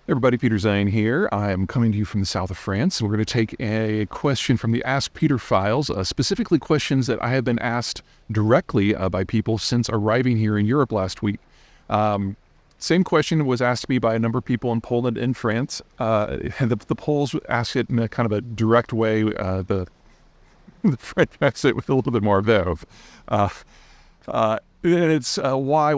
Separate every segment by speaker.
Speaker 1: Everybody, Peter Zeihan here. I am coming to you from the south of France. We're going to take a question from the Ask Peter files, specifically questions that I have been asked directly by people since arriving here in Europe last week. Same question was asked to me by a number of people in Poland and France. The Poles asked it in a kind of a direct way. The French asked it with a little bit more verve. And it's why,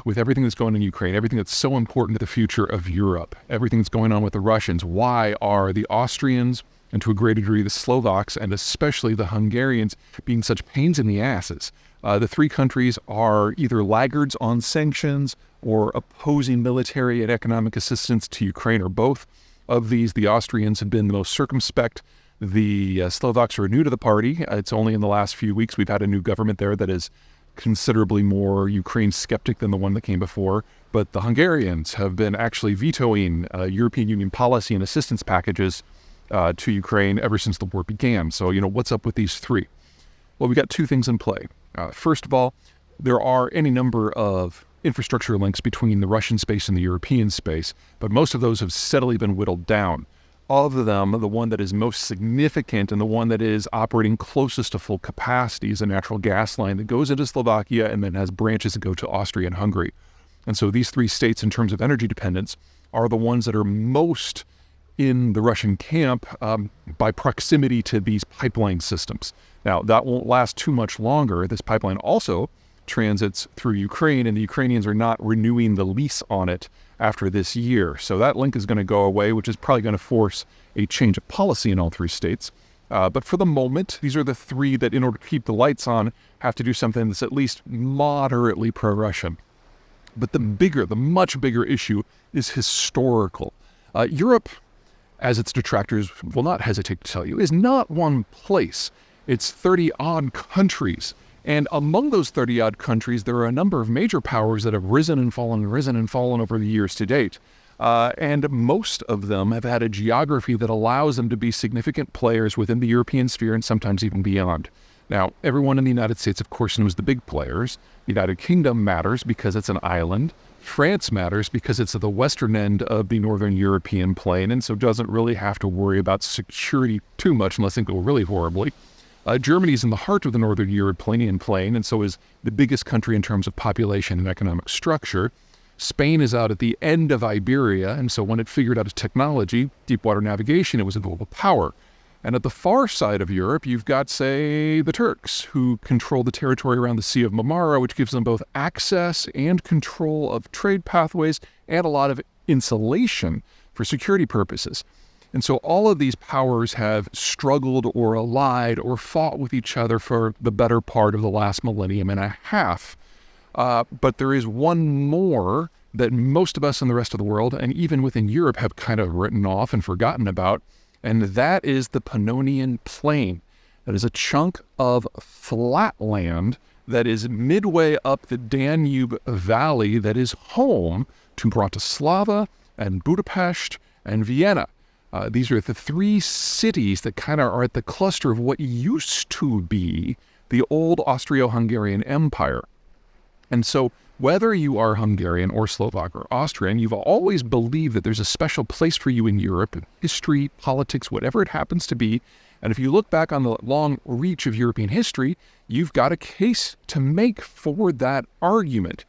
Speaker 1: with everything that's going on in Ukraine, everything that's so important to the future of Europe, everything that's going on with the Russians, why are the Austrians, and to a great degree the Slovaks, and especially the Hungarians, being such pains in the asses? The three countries are either laggards on sanctions or opposing military and economic assistance to Ukraine, or both. Of these, the Austrians have been the most circumspect. The Slovaks are new to the party. It's only in the last few weeks we've had a new government there that is considerably more Ukraine skeptic than the one that came before. But the Hungarians have been actually vetoing European Union policy and assistance packages to Ukraine ever since the war began. So, what's up with these three? Well, we got two things in play. First of all, there are any number of infrastructure links between the Russian space and the European space, but most of those have steadily been whittled down. Of them, the one that is most significant and the one that is operating closest to full capacity is a natural gas line that goes into Slovakia and then has branches that go to Austria and Hungary. And so these three states, in terms of energy dependence, are the ones that are most in the Russian camp by proximity to these pipeline systems. Now, that won't last too much longer. This pipeline also transits through Ukraine, and the Ukrainians are not renewing the lease on it after this year. So that link is going to go away, which is probably going to force a change of policy in all three states. But for the moment, these are the three that, in order to keep the lights on, have to do something that's at least moderately pro-Russian. But the much bigger issue is historical. Europe, as its detractors will not hesitate to tell you, is not one place. It's 30-odd countries. And among those 30-odd countries, there are a number of major powers that have risen and fallen over the years to date. And most of them have had a geography that allows them to be significant players within the European sphere and sometimes even beyond. Now, everyone in the United States, of course, knows the big players. The United Kingdom matters because it's an island. France matters because it's at the western end of the northern European plain, and so doesn't really have to worry about security too much unless things go really horribly. Germany's in the heart of the northern European plain, and so is the biggest country in terms of population and economic structure. Spain is out at the end of Iberia, and so when it figured out its technology, deep water navigation, it was a global power. And at the far side of Europe, you've got, say, the Turks, who control the territory around the Sea of Marmara, which gives them both access and control of trade pathways and a lot of insulation for security purposes. And so all of these powers have struggled or allied or fought with each other for the better part of the last millennium and a half. But there is one more that most of us in the rest of the world, and even within Europe, have kind of written off and forgotten about, and that is the Pannonian Plain. That is a chunk of flat land that is midway up the Danube Valley that is home to Bratislava and Budapest and Vienna. These are the three cities that kind of are at the cluster of what used to be the old Austro-Hungarian Empire. And so whether you are Hungarian or Slovak or Austrian, you've always believed that there's a special place for you in Europe, history, politics, whatever it happens to be. And if you look back on the long reach of European history, you've got a case to make for that argument.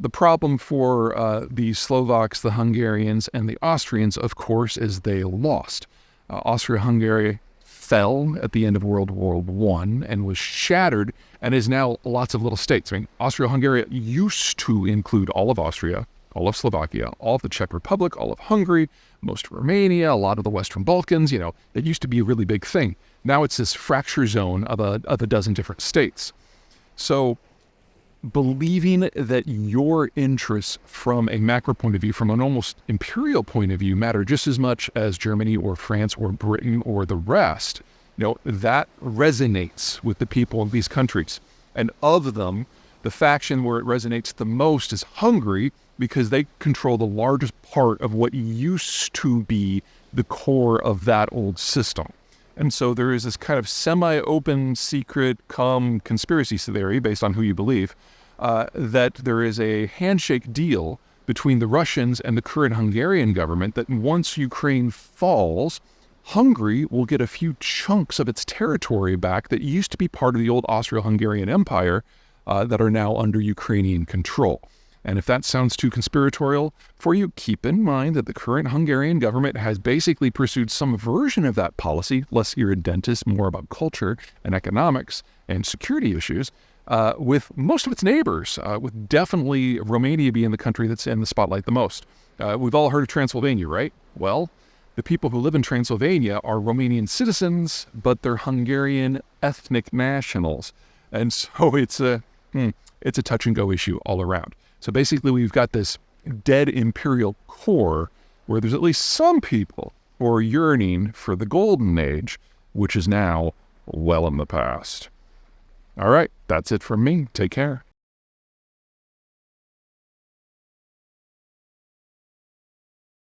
Speaker 1: The problem for the Slovaks, the Hungarians, and the Austrians, of course, is they lost. Austria-Hungary fell at the end of World War I and was shattered and is now lots of little states. I mean, Austria-Hungary used to include all of Austria, all of Slovakia, all of the Czech Republic, all of Hungary, most of Romania, a lot of the Western Balkans. It used to be a really big thing. Now it's this fracture zone of a dozen different states. So believing that your interests from a macro point of view, from an almost imperial point of view, matter just as much as Germany or France or Britain or the rest, that resonates with the people of these countries. And of them, the faction where it resonates the most is Hungary, because they control the largest part of what used to be the core of that old system. And so there is this kind of semi-open, secret, conspiracy theory, based on who you believe, that there is a handshake deal between the Russians and the current Hungarian government that once Ukraine falls, Hungary will get a few chunks of its territory back that used to be part of the old Austro-Hungarian Empire that are now under Ukrainian control. And if that sounds too conspiratorial for you, keep in mind that the current Hungarian government has basically pursued some version of that policy, less irredentist, more about culture and economics and security issues, with most of its neighbors, with definitely Romania being the country that's in the spotlight the most. We've all heard of Transylvania, right? Well, the people who live in Transylvania are Romanian citizens, but they're Hungarian ethnic nationals. And so it's a touch and go issue all around. So basically we've got this dead imperial core where there's at least some people who are yearning for the golden age, which is now well in the past. All right, that's it from me. Take care.